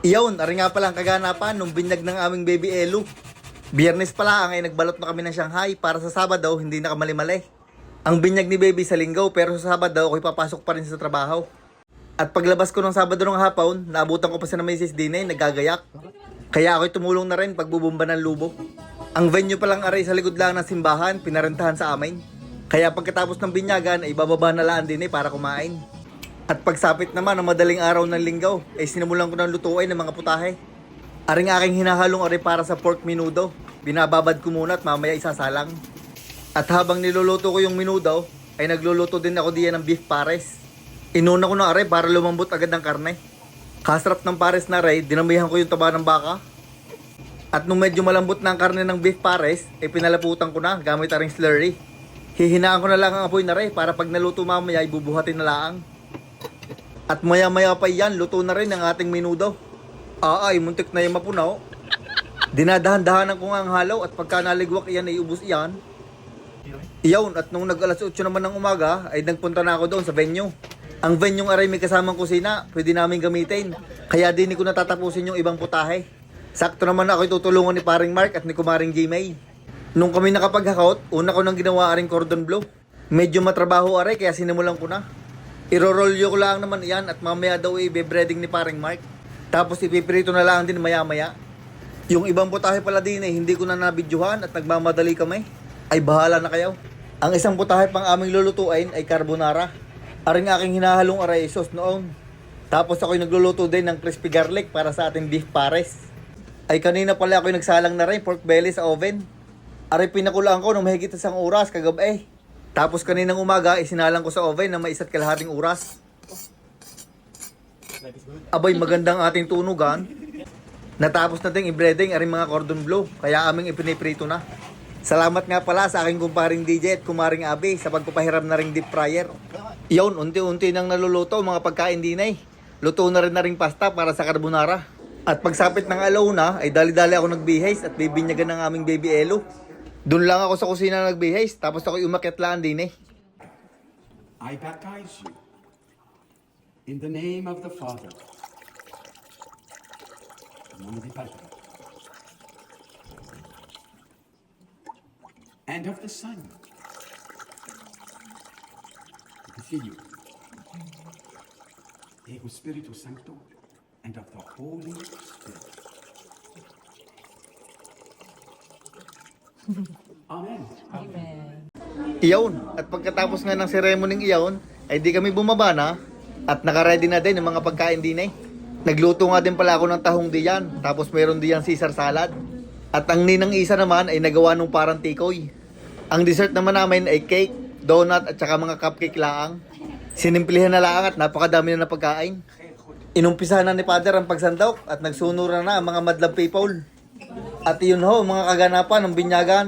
Iyon, ari nga pala ang kaganapan nung binyag ng aming baby Elu. Biyernes pala ay nagbalot na kami ng Shanghai para sa Sabado hindi na kamali-mali. Ang binyag ni baby sa Linggo pero sa Sabado ako'y papasok pa rin sa trabaho. At paglabas ko ng Sabado ng hapon, naabutan ko pa sa na Mrs. Dine nagagayak. Kaya ako'y tumulong na rin pagbubumba ng lubo. Ang venue palang aray sa likod lang ng simbahan, pinarentahan sa amin. Kaya pagkatapos ng binyagan ay bababa na laan din para kumain. At pagsapit naman ng madaling araw ng Linggo, ay sinimulan ko ng lutuin ng mga putahe. Aring aking hinahalong ari para sa pork menudo. Binababad ko muna at mamaya isasalang. At habang niluluto ko yung menudo, ay nagluluto din ako diyan ng beef pares. Inuna ko na ari para lumambot agad ng karne. Kasarap ng pares na ari, dinamihan ko yung taba ng baka. At nung medyo malambot na ang karne ng beef pares, ay pinalaputan ko na gamit aring slurry. Hihinaan ko na lang ang apoy na ari para pag naluto mamaya ay bubuhatin na laang. At maya-maya pa yan, luto na rin ang ating menudo. Ay, muntik na yung mapunaw. Dinadahan-dahanan ko nga ang halaw at pagka naligwak iyan ay ubos iyan. Iyon, at nung nag-alas 8 naman ng umaga, ay nagpunta na ako doon sa venue. Ang venue aray may kasamang kusina, pwede namin gamitin. Kaya din ko natatapusin yung ibang putahe. Sakto naman ako tutulungan ni paring Mark at ni kumaring Gmail. Nung kami nakapaghakot, una ko nang ginawa aring cordon bleu. Medyo matrabaho aray kaya sinimulan ko na. Irorolyo ko lang naman iyan at mamaya daw i-breading ni paring Mark. Tapos ipiprito na lang din maya-maya. Yung ibang putahe pala din hindi ko na nabidyohan at nagmamadali kami. Ay bahala na kayo. Ang isang putahe pang aming lulutuin ay carbonara. Aring aking hinahalong aray sauce noon. Tapos ako'y nagluluto din ng crispy garlic para sa ating beef pares. Ay kanina pala ako'y nagsalang na rin pork belly sa oven. Aray pinakulaan ko nung mahigit isang oras kagabi. Tapos kaninang umaga, isinalang ko sa oven na may 1.5 oras. Abay, magandang ating tunugan. Natapos na ding i-breading aring mga cordon bleu, kaya aming ipiniprito na. Salamat nga pala sa aking kumparing DJ at kumaring Abi sa pagpapahiram na ring deep fryer. Iyon, unti-unti nang naluluto mga pagkain din ay. Luto na rin pasta para sa carbonara. At pagsapit ng alaw na, ay dali-dali ako nagbihis at bibinyagan ng aming baby Elu. Doon lang ako sa kusina nagbihis, tapos ako'y umakyat lang din I baptize you in the name of the Father, in nome di Patri, and of the Son, of the Filio, ego Spiritus Sancto, and of the Holy Spirit. Amen. Iyon, at pagkatapos nga ng ceremony iyon, ay di kami bumaba na at nakaready na din ng mga pagkain din Nagluto nga din pala ako ng tahong diyan, tapos meron diyan Caesar salad. At ang ninang isa naman ay nagawa nung parang tikoy. Ang dessert naman namin ay cake, donut at saka mga cupcake laang. Sinimplihan na lang at napakadami na pagkain. Inumpisahan na ni Father ang pagsandok at nagsunura na ang mga madlang people. At iyon ho, mga kaganapan ng binyagan.